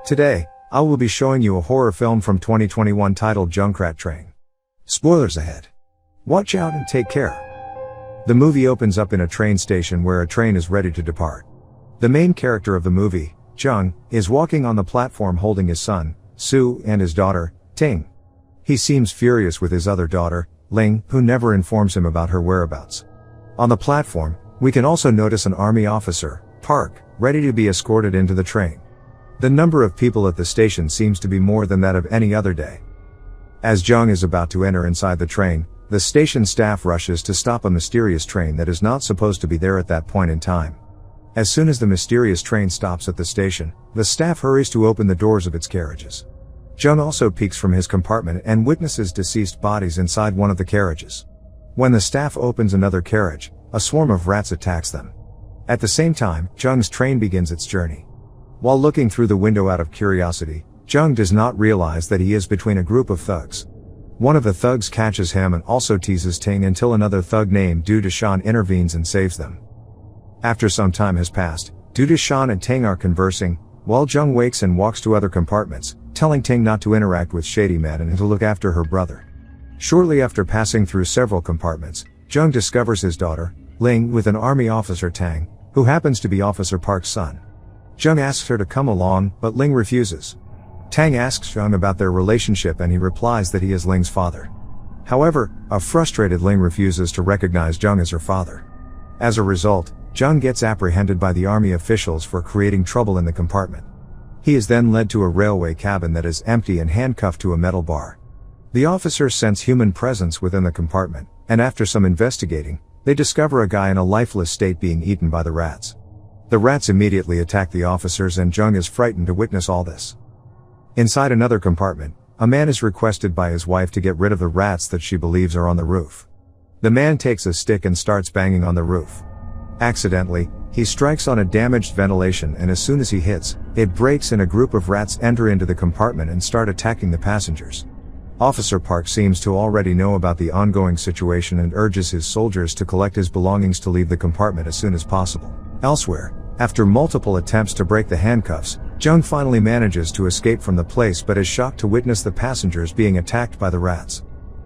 Today, I will be showing you a horror film from 2021 titled Junkrat Train. Spoilers ahead. Watch out and take care. The movie opens up in a train station where a train is ready to depart. The main character of the movie, Jung, is walking on the platform holding his son, Su, and his daughter, Ting. He seems furious with his other daughter, Ling, who never informs him about her whereabouts. On the platform, we can also notice an army officer, Park, ready to be escorted into the train. The number of people at the station seems to be more than that of any other day. As Jung is about to enter inside the train, the station staff rushes to stop a mysterious train that is not supposed to be there at that point in time. As soon as the mysterious train stops at the station, the staff hurries to open the doors of its carriages. Jung also peeks from his compartment and witnesses deceased bodies inside one of the carriages. When the staff opens another carriage, a swarm of rats attacks them. At the same time, Jung's train begins its journey. While looking through the window out of curiosity, Jung does not realize that he is between a group of thugs. One of the thugs catches him and also teases Ting until another thug named Du Deshan intervenes and saves them. After some time has passed, Du Deshan and Ting are conversing, while Jung wakes and walks to other compartments, telling Ting not to interact with shady men and to look after her brother. Shortly after passing through several compartments, Jung discovers his daughter, Ling, with an army officer Tang, who happens to be Officer Park's son. Jung asks her to come along, but Ling refuses. Tang asks Jung about their relationship and he replies that he is Ling's father. However, a frustrated Ling refuses to recognize Jung as her father. As a result, Jung gets apprehended by the army officials for creating trouble in the compartment. He is then led to a railway cabin that is empty and handcuffed to a metal bar. The officers sense human presence within the compartment, and after some investigating, they discover a guy in a lifeless state being eaten by the rats. The rats immediately attack the officers and Jung is frightened to witness all this. Inside another compartment, a man is requested by his wife to get rid of the rats that she believes are on the roof. The man takes a stick and starts banging on the roof. Accidentally, he strikes on a damaged ventilation and as soon as he hits, it breaks and a group of rats enter into the compartment and start attacking the passengers. Officer Park seems to already know about the ongoing situation and urges his soldiers to collect his belongings to leave the compartment as soon as possible. Elsewhere, after multiple attempts to break the handcuffs, Jung finally manages to escape from the place but is shocked to witness the passengers being attacked by the rats.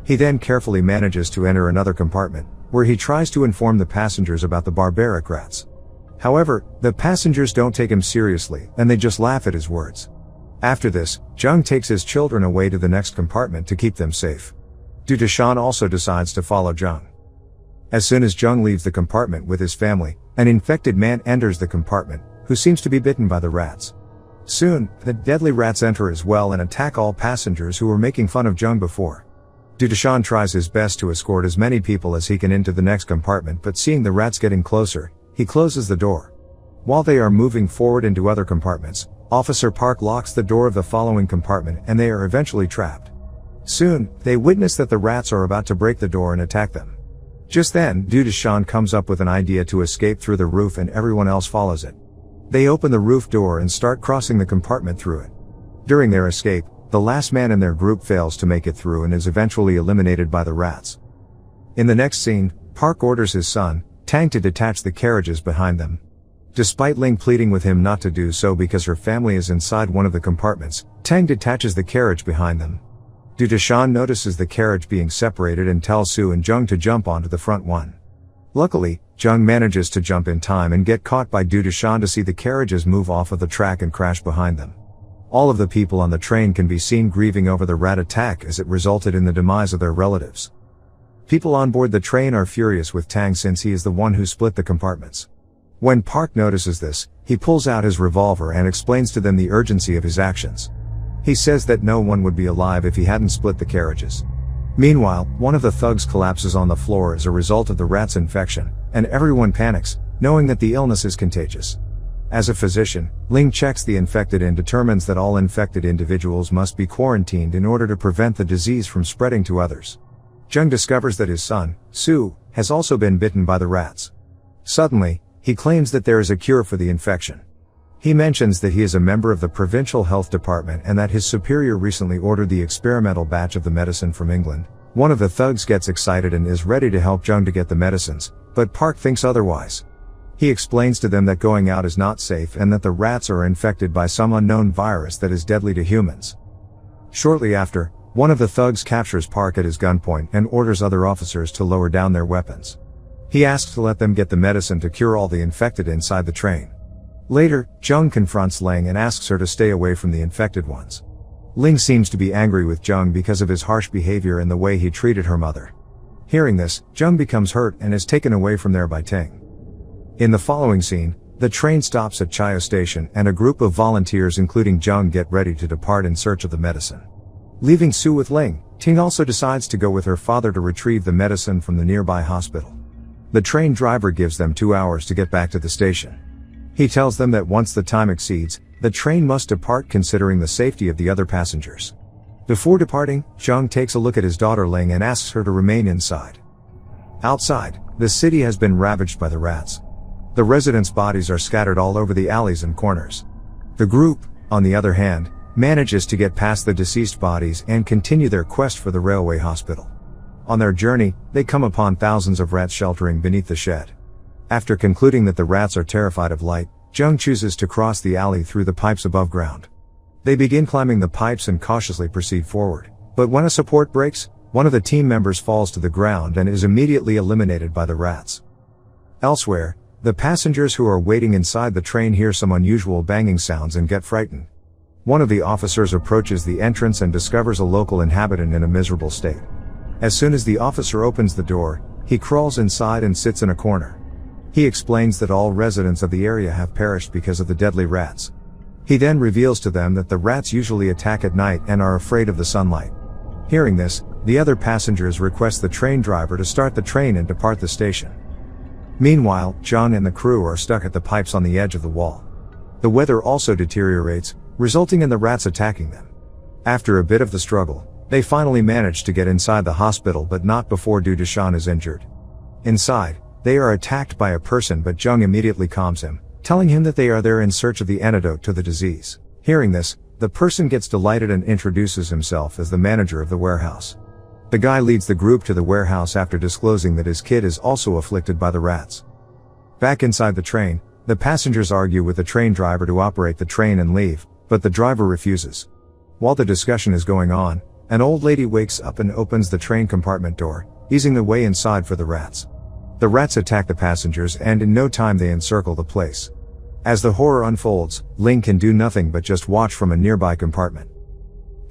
He then carefully manages to enter another compartment, where he tries to inform the passengers about the barbaric rats. However, the passengers don't take him seriously, and they just laugh at his words. After this, Jung takes his children away to the next compartment to keep them safe. Du Deshan also decides to follow Jung. As soon as Jung leaves the compartment with his family, an infected man enters the compartment, who seems to be bitten by the rats. Soon, the deadly rats enter as well and attack all passengers who were making fun of Jung before. Du Deshan tries his best to escort as many people as he can into the next compartment, but seeing the rats getting closer, he closes the door. While they are moving forward into other compartments, Officer Park locks the door of the following compartment and they are eventually trapped. Soon, they witness that the rats are about to break the door and attack them. Just then, Du Deshan comes up with an idea to escape through the roof and everyone else follows it. They open the roof door and start crossing the compartment through it. During their escape, the last man in their group fails to make it through and is eventually eliminated by the rats. In the next scene, Park orders his son, Tang, to detach the carriages behind them. Despite Ling pleading with him not to do so because her family is inside one of the compartments, Tang detaches the carriage behind them. Du Deshan notices the carriage being separated and tells Su and Jung to jump onto the front one. Luckily, Jung manages to jump in time and get caught by Du Deshan to see the carriages move off of the track and crash behind them. All of the people on the train can be seen grieving over the rat attack as it resulted in the demise of their relatives. People on board the train are furious with Tang since he is the one who split the compartments. When Park notices this, he pulls out his revolver and explains to them the urgency of his actions. He says that no one would be alive if he hadn't split the carriages. Meanwhile, one of the thugs collapses on the floor as a result of the rat's infection, and everyone panics, knowing that the illness is contagious. As a physician, Ling checks the infected and determines that all infected individuals must be quarantined in order to prevent the disease from spreading to others. Jung discovers that his son, Su, has also been bitten by the rats. Suddenly, he claims that there is a cure for the infection. He mentions that he is a member of the provincial health department and that his superior recently ordered the experimental batch of the medicine from England. One of the thugs gets excited and is ready to help Jung to get the medicines, but Park thinks otherwise. He explains to them that going out is not safe and that the rats are infected by some unknown virus that is deadly to humans. Shortly after, one of the thugs captures Park at his gunpoint and orders other officers to lower down their weapons. He asks to let them get the medicine to cure all the infected inside the train. Later, Jung confronts Ling and asks her to stay away from the infected ones. Ling seems to be angry with Jung because of his harsh behavior and the way he treated her mother. Hearing this, Jung becomes hurt and is taken away from there by Ting. In the following scene, the train stops at Chayo Station and a group of volunteers including Jung get ready to depart in search of the medicine. Leaving Sue with Ling, Ting also decides to go with her father to retrieve the medicine from the nearby hospital. The train driver gives them 2 hours to get back to the station. He tells them that once the time exceeds, the train must depart considering the safety of the other passengers. Before departing, Jung takes a look at his daughter Ling and asks her to remain inside. Outside, the city has been ravaged by the rats. The residents' bodies are scattered all over the alleys and corners. The group, on the other hand, manages to get past the deceased bodies and continue their quest for the railway hospital. On their journey, they come upon thousands of rats sheltering beneath the shed. After concluding that the rats are terrified of light, Jung chooses to cross the alley through the pipes above ground. They begin climbing the pipes and cautiously proceed forward, but when a support breaks, one of the team members falls to the ground and is immediately eliminated by the rats. Elsewhere, the passengers who are waiting inside the train hear some unusual banging sounds and get frightened. One of the officers approaches the entrance and discovers a local inhabitant in a miserable state. As soon as the officer opens the door, he crawls inside and sits in a corner. He explains that all residents of the area have perished because of the deadly rats. He then reveals to them that the rats usually attack at night and are afraid of the sunlight. Hearing this, the other passengers request the train driver to start the train and depart the station. Meanwhile, Jung and the crew are stuck at the pipes on the edge of the wall. The weather also deteriorates, resulting in the rats attacking them. After a bit of the struggle, they finally manage to get inside the hospital but not before Du Deshan is injured. Inside, they are attacked by a person but Jung immediately calms him, telling him that they are there in search of the antidote to the disease. Hearing this, the person gets delighted and introduces himself as the manager of the warehouse. The guy leads the group to the warehouse after disclosing that his kid is also afflicted by the rats. Back inside the train, the passengers argue with the train driver to operate the train and leave, but the driver refuses. While the discussion is going on, an old lady wakes up and opens the train compartment door, easing the way inside for the rats. The rats attack the passengers and in no time they encircle the place. As the horror unfolds, Ling can do nothing but just watch from a nearby compartment.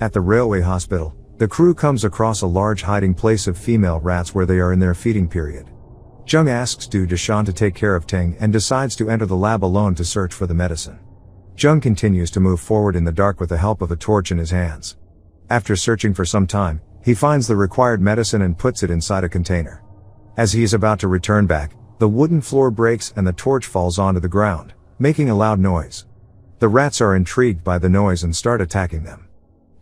At the railway hospital, the crew comes across a large hiding place of female rats where they are in their feeding period. Jung asks Du Deshan to take care of Ting and decides to enter the lab alone to search for the medicine. Jung continues to move forward in the dark with the help of a torch in his hands. After searching for some time, he finds the required medicine and puts it inside a container. As he is about to return back, the wooden floor breaks and the torch falls onto the ground, making a loud noise. The rats are intrigued by the noise and start attacking them.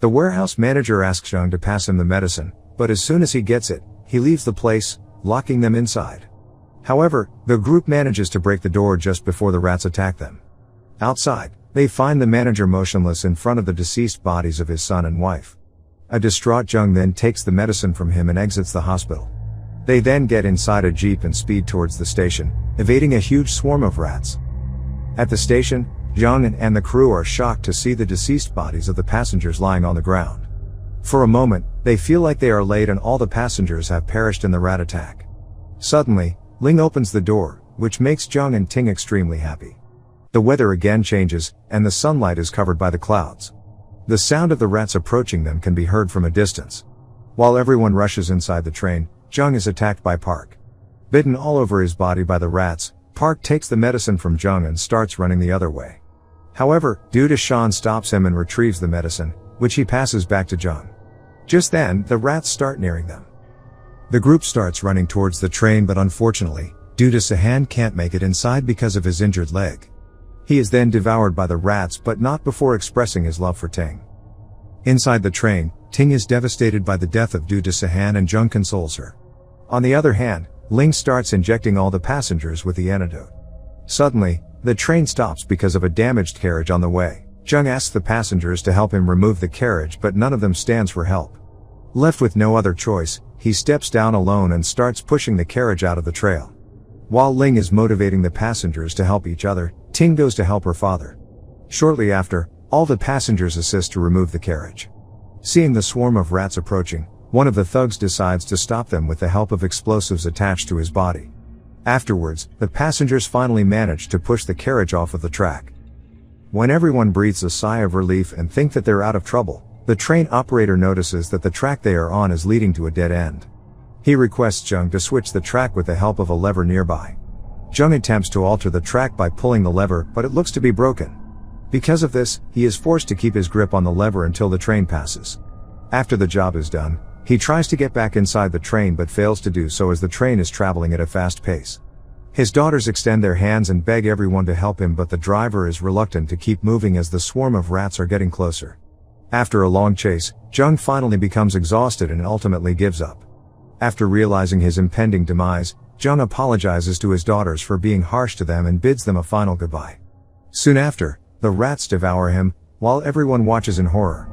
The warehouse manager asks Jung to pass him the medicine, but as soon as he gets it, he leaves the place, locking them inside. However, the group manages to break the door just before the rats attack them. Outside, they find the manager motionless in front of the deceased bodies of his son and wife. A distraught Jung then takes the medicine from him and exits the hospital. They then get inside a jeep and speed towards the station, evading a huge swarm of rats. At the station, Jung and the crew are shocked to see the deceased bodies of the passengers lying on the ground. For a moment, they feel like they are late and all the passengers have perished in the rat attack. Suddenly, Ling opens the door, which makes Jung and Ting extremely happy. The weather again changes, and the sunlight is covered by the clouds. The sound of the rats approaching them can be heard from a distance. While everyone rushes inside the train, Jung is attacked by Park. Bitten all over his body by the rats, Park takes the medicine from Jung and starts running the other way. However, Du Deshan stops him and retrieves the medicine, which he passes back to Jung. Just then, the rats start nearing them. The group starts running towards the train but unfortunately, Du Deshan can't make it inside because of his injured leg. He is then devoured by the rats but not before expressing his love for Ting. Inside the train, Ting is devastated by the death of Du Deshan and Jung consoles her. On the other hand, Ling starts injecting all the passengers with the antidote. Suddenly, the train stops because of a damaged carriage on the way. Jung asks the passengers to help him remove the carriage but none of them stands for help. Left with no other choice, he steps down alone and starts pushing the carriage out of the trail. While Ling is motivating the passengers to help each other, Ting goes to help her father. Shortly after, all the passengers assist to remove the carriage. Seeing the swarm of rats approaching, one of the thugs decides to stop them with the help of explosives attached to his body. Afterwards, the passengers finally manage to push the carriage off of the track. When everyone breathes a sigh of relief and think that they're out of trouble, the train operator notices that the track they are on is leading to a dead end. He requests Jung to switch the track with the help of a lever nearby. Jung attempts to alter the track by pulling the lever, but it looks to be broken. Because of this, he is forced to keep his grip on the lever until the train passes. After the job is done, he tries to get back inside the train but fails to do so as the train is traveling at a fast pace. His daughters extend their hands and beg everyone to help him, but the driver is reluctant to keep moving as the swarm of rats are getting closer. After a long chase, Jung finally becomes exhausted and ultimately gives up. After realizing his impending demise, Jung apologizes to his daughters for being harsh to them and bids them a final goodbye. Soon after, the rats devour him, while everyone watches in horror.